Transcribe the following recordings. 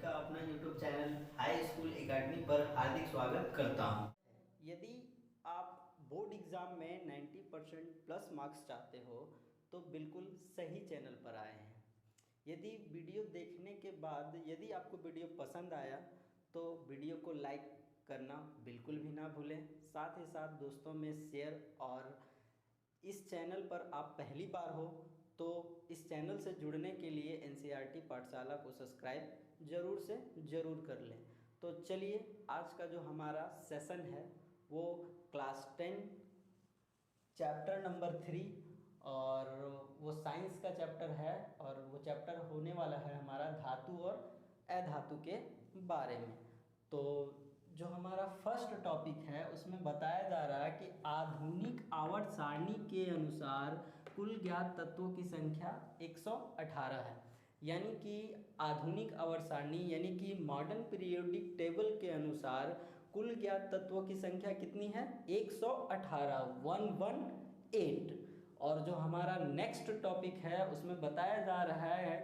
का अपना YouTube channel high school academy पर हार्दिक स्वागत करता हूं। यदि आप बोर्ड एग्ज़ाम में 90% प्लस मार्क्स चाहते हो तो बिल्कुल सही चैनल पर आए हैं। यदि वीडियो देखने के बाद यदि आपको वीडियो पसंद आया तो वीडियो को लाइक करना बिल्कुल भी ना भूलें, साथ ही साथ दोस्तों में शेयर। और इस चैनल पर आप पहली बार हो तो इस चैनल से जुड़ने के लिए NCERT पाठशाला को सब्सक्राइब ज़रूर से ज़रूर कर लें। तो चलिए आज का जो हमारा सेशन है वो क्लास 10 चैप्टर नंबर 3 और वो साइंस का चैप्टर है और वो चैप्टर होने वाला है हमारा धातु और अधातु के बारे में। तो जो हमारा फर्स्ट टॉपिक है उसमें बताया जा रहा है कि आधुनिक आवर्त सारणी के अनुसार कुल ज्ञात तत्वों की संख्या 118 है। यानी कि आधुनिक आवर्त सारणी यानी कि मॉडर्न पीरियोडिक टेबल के अनुसार कुल ज्ञात तत्वों की संख्या कितनी है? 118, 118। और जो हमारा नेक्स्ट टॉपिक है उसमें बताया जा रहा है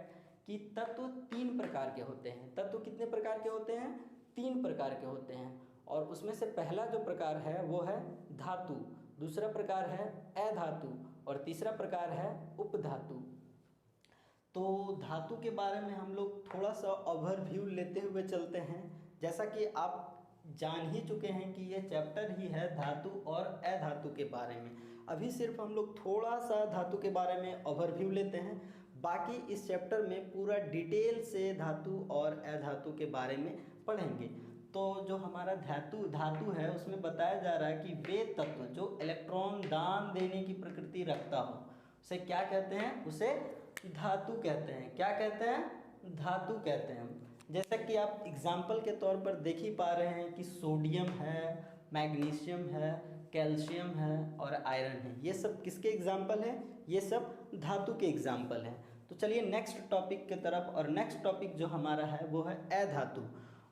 कि तत्व 3 प्रकार के होते हैं। तत्व कितने प्रकार के होते हैं? 3 प्रकार के होते हैं। और उसमें से पहला जो प्रकार है वो है धातु, दूसरा प्रकार है अधातु और तीसरा प्रकार है उपधातु। तो धातु के बारे में हम लोग थोड़ा सा ओवरव्यू लेते हुए चलते हैं। जैसा कि आप जान ही चुके हैं कि ये चैप्टर ही है धातु और अधातु के बारे में। अभी सिर्फ हम लोग थोड़ा सा धातु के बारे में ओवरव्यू लेते हैं, बाकी इस चैप्टर में पूरा डिटेल से धातु और अधातु के बारे में पढ़ेंगे। तो जो हमारा धातु है उसमें बताया जा रहा है कि वे तत्व जो इलेक्ट्रॉन दान देने की प्रकृति रखता हो उसे क्या कहते हैं? उसे धातु कहते हैं। क्या कहते हैं? धातु कहते हैं। जैसा कि आप एग्जाम्पल के तौर पर देख ही पा रहे हैं कि सोडियम है, मैग्नीशियम है, कैल्शियम है और आयरन है। ये सब किसके एग्जाम्पल हैं? ये सब धातु के एग्जाम्पल हैं। तो चलिए नेक्स्ट टॉपिक की तरफ। और नेक्स्ट टॉपिक जो हमारा है वो है अधातु।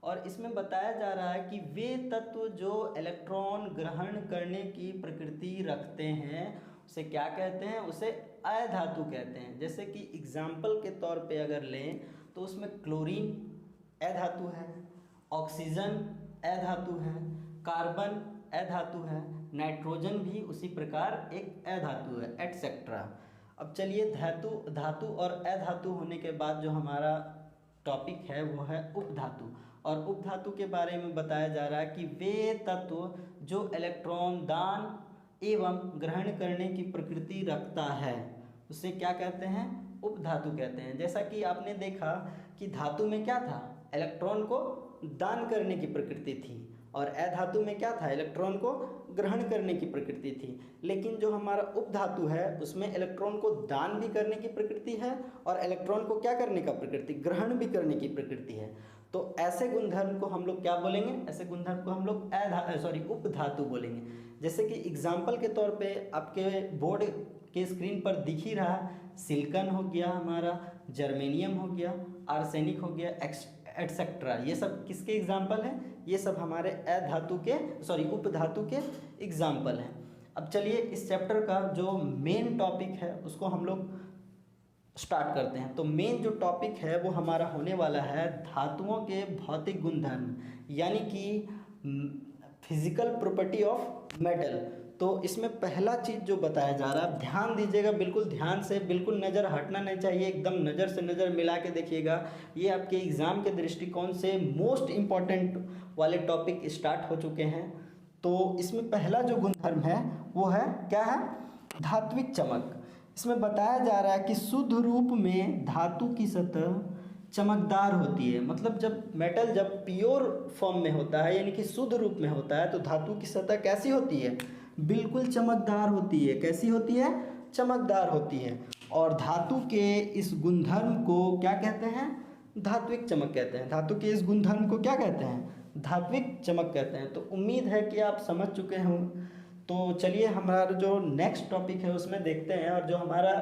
और इसमें बताया जा रहा है कि वे तत्व जो इलेक्ट्रॉन ग्रहण करने की प्रकृति रखते हैं उसे क्या कहते हैं? उसे अधातु कहते हैं। जैसे कि एग्जाम्पल के तौर पे अगर लें तो उसमें क्लोरीन अधातु है, ऑक्सीजन अधातु है, कार्बन अधातु है, नाइट्रोजन भी उसी प्रकार एक अधातु है, एटसेट्रा। अब चलिए धातु और अधातु होने के बाद जो हमारा टॉपिक है वो है उपधातु। और उपधातु के बारे में बताया जा रहा है कि वे तत्व जो इलेक्ट्रॉन दान एवं ग्रहण करने की प्रकृति रखता है उसे क्या कहते हैं? उपधातु कहते हैं। जैसा कि आपने देखा कि धातु में क्या था? इलेक्ट्रॉन को दान करने की प्रकृति थी और अधातु में क्या था? इलेक्ट्रॉन को ग्रहण करने की प्रकृति थी। लेकिन जो हमारा उपधातु है उसमें इलेक्ट्रॉन को दान भी करने की प्रकृति है और इलेक्ट्रॉन को क्या करने का प्रकृति? ग्रहण भी करने की प्रकृति है। तो ऐसे गुणधर्म को हम लोग क्या बोलेंगे? ऐसे गुणधर्म को हम लोग उपधातु बोलेंगे। जैसे कि एग्जाम्पल के तौर पे आपके बोर्ड के स्क्रीन पर दिख ही रहा, सिलिकॉन हो गया हमारा, जर्मेनियम हो गया, आर्सेनिक हो गया, एटसेट्रा। ये सब किसके एग्जाम्पल हैं? ये सब हमारे उपधातु के एग्जाम्पल हैं। अब चलिए इस चैप्टर का जो मेन टॉपिक है उसको हम लोग स्टार्ट करते हैं। तो मेन जो टॉपिक है वो हमारा होने वाला है धातुओं के भौतिक गुणधर्म, यानी कि फिजिकल प्रॉपर्टी ऑफ मेटल। तो इसमें पहला चीज़ जो बताया जा रहा है, ध्यान दीजिएगा, बिल्कुल ध्यान से, बिल्कुल नज़र हटना नहीं चाहिए, एकदम नज़र से नज़र मिला के देखिएगा। ये आपके एग्ज़ाम के दृष्टिकोण से मोस्ट इम्पॉर्टेंट वाले टॉपिक स्टार्ट हो चुके हैं। तो इसमें पहला जो गुणधर्म है वो है क्या है? धात्विक चमक। इसमें बताया जा रहा है कि शुद्ध रूप में धातु की सतह चमकदार होती है। मतलब जब मेटल जब प्योर फॉर्म में होता है यानी कि शुद्ध रूप में होता है तो धातु की सतह कैसी होती है? बिल्कुल चमकदार होती है। कैसी होती है? चमकदार होती है। और धातु के इस गुणधर्म को क्या कहते हैं? धात्विक चमक कहते हैं। धातु के इस गुणधर्म को क्या कहते हैं? धात्विक चमक कहते हैं। तो उम्मीद है कि आप समझ चुके हों। तो चलिए हमारा जो नेक्स्ट टॉपिक है उसमें देखते हैं। और जो हमारा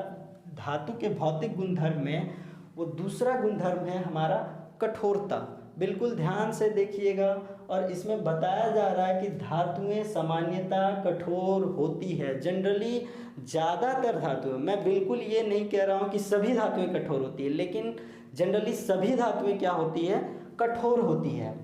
धातु के भौतिक गुणधर्म है वो दूसरा गुणधर्म है हमारा कठोरता। बिल्कुल ध्यान से देखिएगा। और इसमें बताया जा रहा है कि धातुएं सामान्यतः कठोर होती है। जनरली ज़्यादातर धातुएं, मैं बिल्कुल ये नहीं कह रहा हूँ कि सभी धातुएं कठोर होती है, लेकिन जनरली सभी धातुएं क्या होती है? कठोर होती है,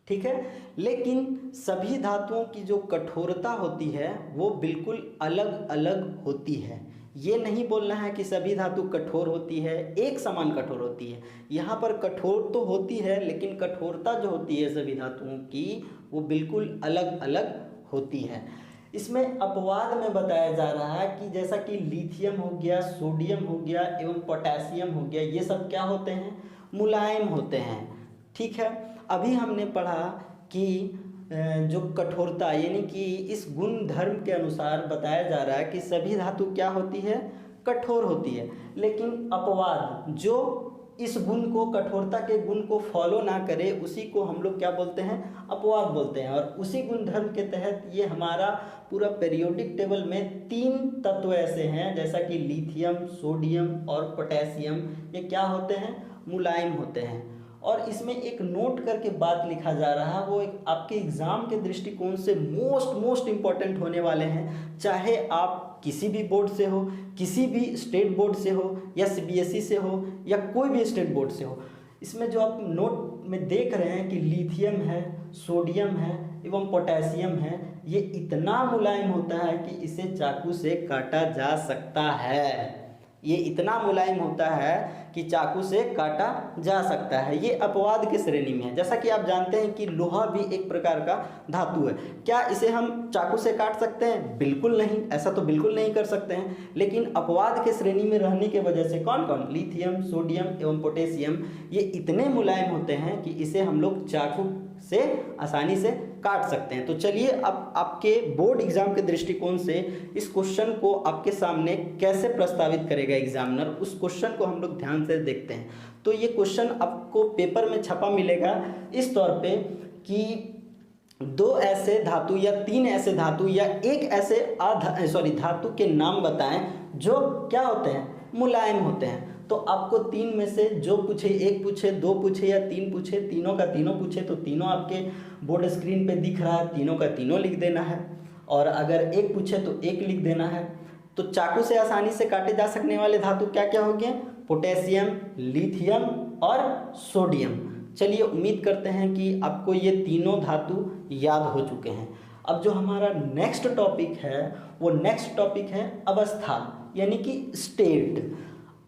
ठीक है। लेकिन सभी धातुओं की जो कठोरता होती है वो बिल्कुल अलग अलग होती है। ये नहीं बोलना है कि सभी धातु कठोर होती है, एक समान कठोर होती है। यहाँ पर कठोर तो होती है लेकिन कठोरता जो होती है सभी धातुओं की वो बिल्कुल अलग अलग होती है। इसमें अपवाद में बताया जा रहा है कि जैसा कि लिथियम हो गया, सोडियम हो गया एवं पोटेशियम हो गया, ये सब क्या होते हैं, मुलायम होते हैं, ठीक है। अभी हमने पढ़ा कि जो कठोरता यानी कि इस गुण धर्म के अनुसार बताया जा रहा है कि सभी धातु क्या होती है, कठोर होती है। लेकिन अपवाद जो इस गुण को, कठोरता के गुण को फॉलो ना करे, उसी को हम लोग क्या बोलते हैं, अपवाद बोलते हैं। और उसी गुण धर्म के तहत ये हमारा पूरा पीरियोडिक टेबल में 3 तत्व ऐसे हैं जैसा कि लिथियम, सोडियम और पोटेशियम, ये क्या होते हैं, मुलायम होते हैं। और इसमें एक नोट करके बात लिखा जा रहा है, वो एक आपके एग्जाम के दृष्टिकोण से मोस्ट इम्पॉर्टेंट होने वाले हैं। चाहे आप किसी भी बोर्ड से हो, किसी भी स्टेट बोर्ड से हो या सीबीएसई से हो या कोई भी स्टेट बोर्ड से हो, इसमें जो आप नोट में देख रहे हैं कि लिथियम है, सोडियम है एवं पोटेशियम है, ये इतना मुलायम होता है कि इसे चाकू से काटा जा सकता है। ये इतना मुलायम होता है कि चाकू से काटा जा सकता है। ये अपवाद की श्रेणी में है। जैसा कि आप जानते हैं कि लोहा भी एक प्रकार का धातु है। क्या इसे हम चाकू से काट सकते हैं? बिल्कुल नहीं, ऐसा तो बिल्कुल नहीं कर सकते हैं। लेकिन अपवाद के श्रेणी में रहने की वजह से कौन कौन, लिथियम, सोडियम एवं पोटेशियम, ये इतने मुलायम होते हैं कि इसे हम लोग चाकू से आसानी से काट सकते हैं। तो चलिए अब आपके बोर्ड एग्जाम के दृष्टिकोण से इस क्वेश्चन को आपके सामने कैसे प्रस्तावित करेगा एग्जामिनर, उस क्वेश्चन को हम लोग ध्यान से देखते हैं। तो ये क्वेश्चन आपको पेपर में छपा मिलेगा इस तौर पे कि 2 ऐसे धातु या 3 ऐसे धातु या एक ऐसे धातु के नाम बताएं जो क्या होते हैं, मुलायम होते हैं। तो आपको 3 में से जो पूछे, 1 पूछे, 2 पूछे या 3 पूछे, तीनों का तीनों पूछे तो तीनों आपके बोर्ड स्क्रीन पे दिख रहा है, तीनों का तीनों लिख देना है। और अगर 1 पूछे तो 1 लिख देना है। तो चाकू से आसानी से काटे जा सकने वाले धातु क्या क्या हो गए, पोटेशियम, लिथियम और सोडियम। चलिए उम्मीद करते हैं कि आपको ये तीनों धातु याद हो चुके हैं। अब जो हमारा नेक्स्ट टॉपिक है वो नेक्स्ट टॉपिक है अवस्था यानी कि स्टेट।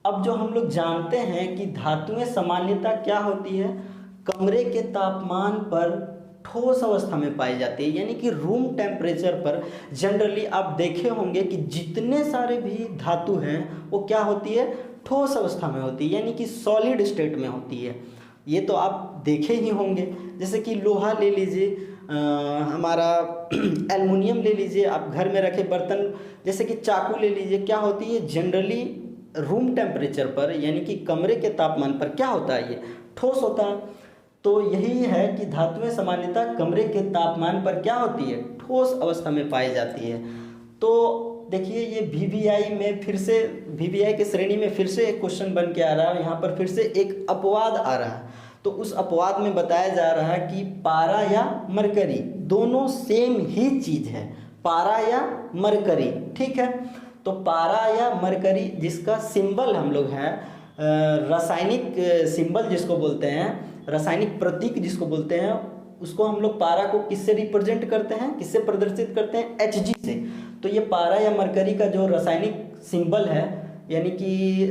अब जो हम लोग जानते हैं कि धातुएं सामान्यतः क्या होती है, कमरे के तापमान पर ठोस अवस्था में पाई जाती है, यानी कि रूम टेम्परेचर पर। जनरली आप देखे होंगे कि जितने सारे भी धातु हैं वो क्या होती है, ठोस अवस्था में होती है, यानी कि सॉलिड स्टेट में होती है। ये तो आप देखे ही होंगे। जैसे कि लोहा ले लीजिए, हमारा एल्युमिनियम ले लीजिए, आप घर में रखे बर्तन, जैसे कि चाकू ले लीजिए, क्या होती है, जनरली रूम टेम्परेचर पर यानी कि कमरे के तापमान पर क्या होता है, ये ठोस होता है। तो यही है कि धातुएं सामान्यतः कमरे के तापमान पर क्या होती है, ठोस अवस्था में पाई जाती है। तो देखिए ये वीवीआई में फिर से, वीवीआई के श्रेणी में फिर से एक क्वेश्चन बन के आ रहा है। यहाँ पर फिर से एक अपवाद आ रहा है। तो उस अपवाद में बताया जा रहा है कि पारा या मरकरी दोनों सेम ही चीज़ है, पारा या मरकरी, ठीक है। तो पारा या मरकरी जिसका सिंबल हम लोग हैं, रासायनिक सिंबल जिसको बोलते हैं, रासायनिक प्रतीक जिसको बोलते हैं, उसको हम लोग पारा को किससे रिप्रेजेंट करते हैं, किससे प्रदर्शित करते हैं, Hg से। तो ये पारा या मरकरी का जो रासायनिक सिंबल है यानी कि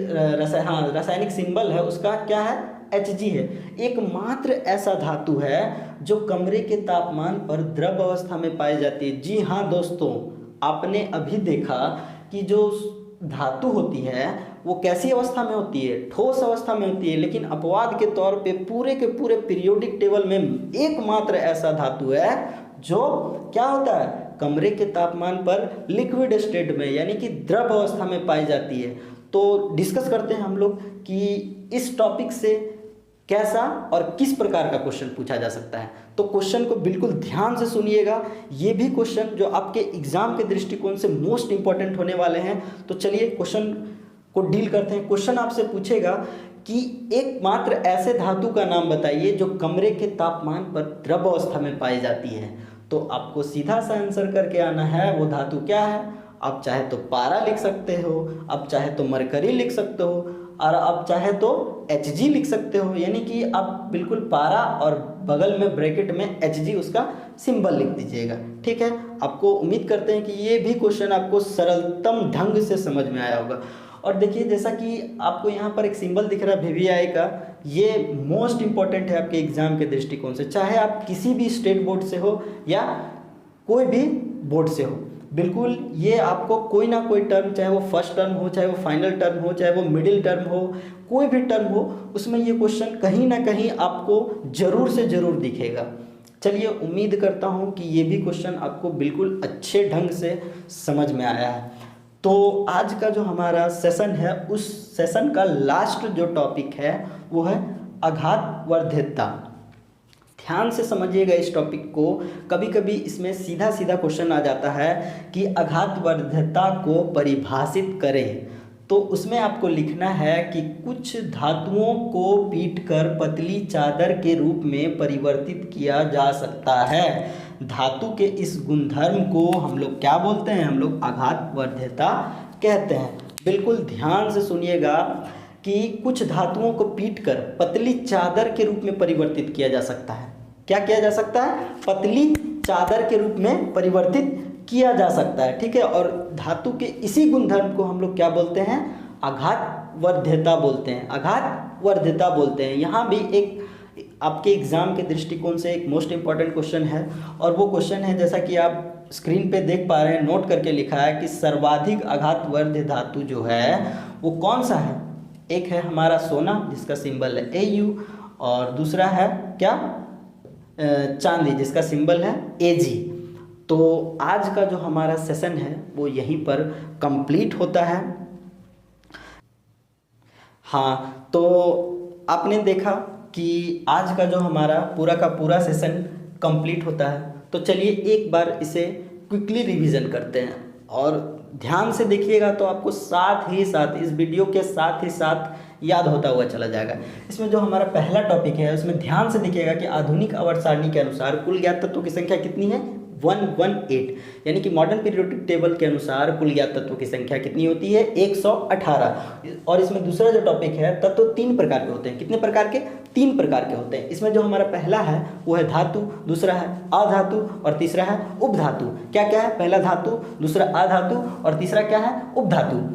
रासायनिक सिंबल है उसका क्या है, Hg है। एकमात्र ऐसा धातु है जो कमरे के तापमान पर द्रव अवस्था में पाई जाती है। जी हाँ दोस्तों, आपने अभी देखा कि जो धातु होती है वो कैसी अवस्था में होती है, ठोस अवस्था में होती है। लेकिन अपवाद के तौर पे पूरे के पूरे पीरियोडिक टेबल में एकमात्र ऐसा धातु है जो क्या होता है, कमरे के तापमान पर लिक्विड स्टेट में यानी कि द्रव अवस्था में पाई जाती है। तो डिस्कस करते हैं हम लोग कि इस टॉपिक से कैसा और किस प्रकार का क्वेश्चन पूछा जा सकता है। तो क्वेश्चन को बिल्कुल ध्यान से सुनिएगा, ये भी क्वेश्चन जो आपके एग्जाम के दृष्टिकोण से मोस्ट इंपॉर्टेंट होने वाले हैं। तो चलिए क्वेश्चन को डील करते हैं। क्वेश्चन आपसे पूछेगा कि एकमात्र ऐसे धातु का नाम बताइए जो कमरे के तापमान पर द्रव अवस्था में पाई जाती है। तो आपको सीधा सा आंसर करके आना है, वो धातु क्या है। आप चाहे तो पारा लिख सकते हो, आप चाहे तो मरकरी लिख सकते हो, और आप चाहे तो Hg लिख सकते हो, यानी कि आप बिल्कुल पारा और बगल में ब्रैकेट में Hg उसका सिंबल लिख दीजिएगा। ठीक है, आपको उम्मीद करते हैं कि ये भी क्वेश्चन आपको सरलतम ढंग से समझ में आया होगा। और देखिए जैसा कि आपको यहाँ पर एक सिंबल दिख रहा है VVI का, ये मोस्ट इंपॉर्टेंट है आपके एग्जाम के दृष्टिकोण से, चाहे आप किसी भी स्टेट बोर्ड से हो या कोई भी बोर्ड से हो, बिल्कुल ये आपको कोई ना कोई टर्म, चाहे वो फर्स्ट टर्म हो, चाहे वो फाइनल टर्म हो, चाहे वो मिडिल टर्म हो, कोई भी टर्म हो, उसमें ये क्वेश्चन कहीं ना कहीं आपको जरूर से जरूर दिखेगा। चलिए, उम्मीद करता हूँ कि ये भी क्वेश्चन आपको बिल्कुल अच्छे ढंग से समझ में आया है। तो आज का जो हमारा सेशन है, उस सेशन का लास्ट जो टॉपिक है वो है आघात वर्ध्यता। ध्यान से समझिएगा इस टॉपिक को, कभी कभी इसमें सीधा सीधा क्वेश्चन आ जाता है कि आघात वर्ध्यता को परिभाषित करें। तो उसमें आपको लिखना है कि कुछ धातुओं को पीटकर पतली चादर के रूप में परिवर्तित किया जा सकता है। धातु के इस गुणधर्म को हम लोग क्या बोलते हैं? हम लोग आघात वर्ध्यता कहते हैं। बिल्कुल ध्यान से सुनिएगा कि कुछ धातुओं को पीटकर पतली चादर के रूप में परिवर्तित किया जा सकता है। क्या किया जा सकता है? पतली चादर के रूप में परिवर्तित किया जा सकता है। ठीक है, और धातु के इसी गुणधर्म को हम लोग क्या बोलते हैं? आघात वर्ध्यता बोलते हैं। आघात वर्ध्यता बोलते हैं। यहाँ भी एक आपके एग्जाम के दृष्टिकोण से एक मोस्ट इंपॉर्टेंट क्वेश्चन है, और वो क्वेश्चन है जैसा कि आप स्क्रीन पे देख पा रहे हैं, नोट करके लिखा है कि सर्वाधिक आघात वर्ध्य धातु जो है वो कौन सा है? एक है हमारा सोना जिसका सिंबल है Au, और दूसरा है क्या? चांदी जिसका सिंबल है Ag। तो आज का जो हमारा सेशन है वो यहीं पर कंप्लीट होता है। हाँ, तो आपने देखा कि आज का जो हमारा पूरा का पूरा सेशन कंप्लीट होता है। तो चलिए एक बार इसे क्विकली रिवीजन करते हैं, और ध्यान से देखिएगा तो आपको साथ ही साथ इस वीडियो के साथ ही साथ याद होता हुआ चला जाएगा। इसमें जो हमारा पहला टॉपिक है उसमें ध्यान से देखिएगा कि आधुनिक आवर्त सारणी के अनुसार कुल ज्ञात तत्वों की संख्या कितनी है? 118, यानी कि मॉडर्न पीरियोडिक टेबल के अनुसार कुल ज्ञात तत्वों की संख्या कितनी होती है? 118। और इसमें दूसरा जो टॉपिक है, तत्व 3 प्रकार के होते हैं। कितने प्रकार के? 3 प्रकार के होते हैं। इसमें जो हमारा पहला है वो है धातु, दूसरा है अधातु, और तीसरा है उपधातु। क्या क्या है? पहला धातु, दूसरा अधातु, और तीसरा क्या है? उपधातु।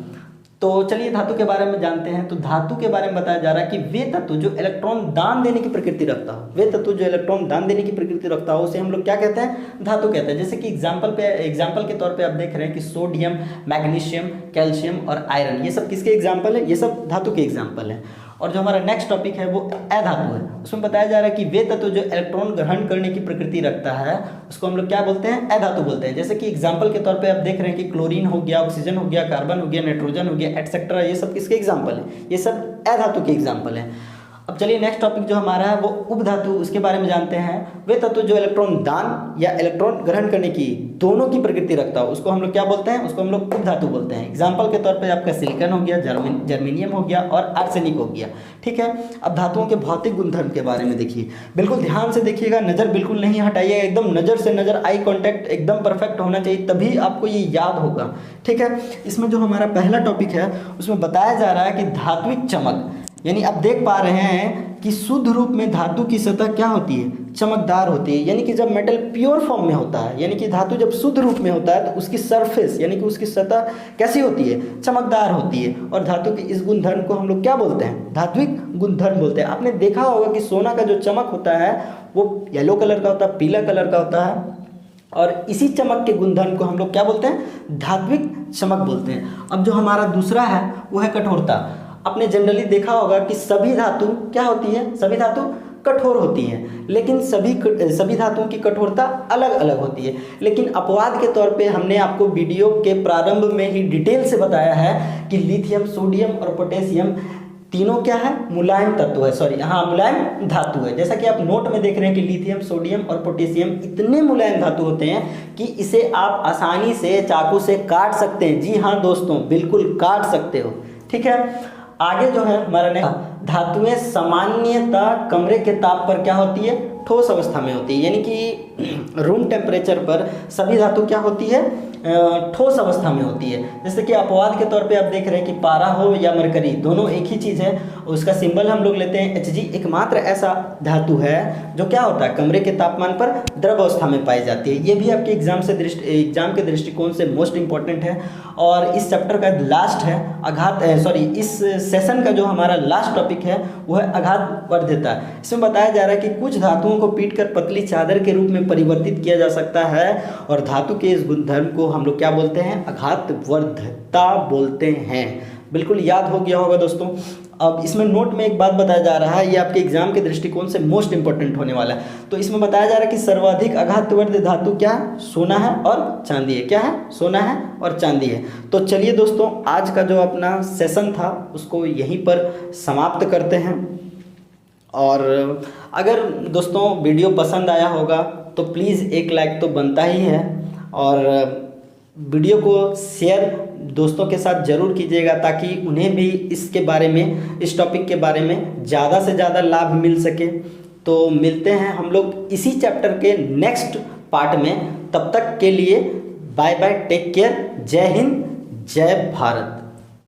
तो चलिए धातु के बारे में जानते हैं। तो धातु के बारे में बताया जा रहा है कि वे तत्व जो इलेक्ट्रॉन दान देने की प्रकृति रखता हो, वे तत्व जो इलेक्ट्रॉन दान देने की प्रकृति रखता हो उसे हम लोग क्या कहते हैं? धातु कहते हैं। जैसे कि एग्जाम्पल के तौर पे आप देख रहे हैं कि सोडियम, मैग्नीशियम, कैल्शियम और आयरन, ये सब किसके एग्जाम्पल है? ये सब धातु के एग्जाम्पल हैं। और जो हमारा नेक्स्ट टॉपिक है वो अधातु है। उसमें बताया जा रहा है कि वे तत्व जो इलेक्ट्रॉन ग्रहण करने की प्रकृति रखता है उसको हम लोग क्या बोलते हैं? अधातु बोलते हैं। जैसे कि एग्जाम्पल के तौर पे आप देख रहे हैं कि क्लोरीन हो गया, ऑक्सीजन हो गया, कार्बन हो गया, नाइट्रोजन हो गया, एटसेट्रा, ये सब किसके एग्जाम्पल है? ये सब अधातु के एग्जाम्पल हैं। अब चलिए नेक्स्ट टॉपिक जो हमारा है वो उपधातु, उसके बारे में जानते हैं। वे तत्व जो इलेक्ट्रॉन दान या इलेक्ट्रॉन ग्रहण करने की दोनों की प्रकृति रखता हो उसको हम लोग क्या बोलते हैं? उसको हम लोग उपधातु बोलते हैं। एग्जाम्पल के तौर पे आपका सिलिकॉन हो गया, जर्मेनियम हो गया और आर्सेनिक हो गया। ठीक है, अब धातुओं के भौतिक गुणधर्म के बारे में देखिए। बिल्कुल ध्यान से देखिएगा, नज़र बिल्कुल नहीं हटाइएगा, एकदम नज़र से नज़र, आई कॉन्टैक्ट एकदम परफेक्ट होना चाहिए, तभी आपको ये याद होगा। ठीक है, इसमें जो हमारा पहला टॉपिक है उसमें बताया जा रहा है कि धात्विक चमक, यानी आप देख पा रहे हैं कि शुद्ध रूप में धातु की सतह क्या होती है? चमकदार होती है। यानी कि जब मेटल प्योर फॉर्म में होता है, यानी कि धातु जब शुद्ध रूप में होता है तो उसकी सरफेस यानी कि उसकी सतह कैसी होती है? चमकदार होती है। और धातु के इस गुणधर्म को हम लोग क्या बोलते हैं? धात्विक गुणधर्म बोलते हैं। आपने देखा होगा कि सोना का जो चमक होता है वो येलो कलर का होता है, पीला कलर का होता है, और इसी चमक के गुणधर्म को हम लोग क्या बोलते हैं? धात्विक चमक बोलते हैं। अब जो हमारा दूसरा है वो है कठोरता। आपने जनरली देखा होगा कि सभी धातु क्या होती है? सभी धातु कठोर होती हैं, लेकिन सभी धातुओं की कठोरता अलग अलग होती है। लेकिन अपवाद के तौर पे हमने आपको वीडियो के प्रारंभ में ही डिटेल से बताया है कि लिथियम, सोडियम और पोटेशियम तीनों क्या है? मुलायम तत्व है, सॉरी हाँ, मुलायम धातु है। जैसा कि आप नोट में देख रहे हैं कि लिथियम, सोडियम और पोटेशियम इतने मुलायम धातु होते हैं कि इसे आप आसानी से चाकू से काट सकते हैं। जी हाँ दोस्तों, बिल्कुल काट सकते हो। ठीक है, आगे जो है हमारा नेक्स्ट, धातुएं सामान्यतः कमरे के ताप पर क्या होती है? ठोस अवस्था में होती है। यानी कि रूम टेम्परेचर पर सभी धातु क्या होती है? ठोस अवस्था में होती है। जैसे कि अपवाद के तौर पे आप देख रहे हैं कि पारा हो या मरकरी, दोनों एक ही चीज़ है, उसका सिंबल हम लोग लेते हैं Hg। एकमात्र ऐसा धातु है जो क्या होता है, कमरे के तापमान पर द्रव अवस्था में पाई जाती है। ये भी आपके एग्जाम के दृष्टिकोण से मोस्ट इंपॉर्टेंट है। और इस चैप्टर का लास्ट है इस सेशन का जो हमारा लास्ट टॉपिक है वो है आघात वर्ध्यता। इसमें बताया जा रहा है कि कुछ धातुओं को पीटकर पतली चादर के रूप में परिवर्तित किया जा सकता है, और धातु के इस गुणधर्म को हम लोग क्या बोलते हैं, आघात वर्ध्यता बोलते हैं। बिल्कुल याद हो गया होगा दोस्तों। अब इसमें नोट में एक बात बताया जा रहा है, ये आपके एग्जाम के दृष्टिकोण से मोस्ट इंपॉर्टेंट होने वाला है। तो इसमें बताया जा रहा है कि सर्वाधिक आघातवर्ध्य धातु क्या है, सोना है और चांदी है। क्या है, सोना है और चांदी है। तो चलिए दोस्तों, आज का जो अपना सेशन था उसको यहीं पर समाप्त करते हैं। और अगर दोस्तों वीडियो पसंद आया होगा तो प्लीज़ एक लाइक तो बनता ही है, और वीडियो को शेयर दोस्तों के साथ ज़रूर कीजिएगा ताकि उन्हें भी इसके बारे में, इस टॉपिक के बारे में ज़्यादा से ज़्यादा लाभ मिल सके। तो मिलते हैं हम लोग इसी चैप्टर के नेक्स्ट पार्ट में। तब तक के लिए बाय बाय, टेक केयर, जय हिंद, जय भारत।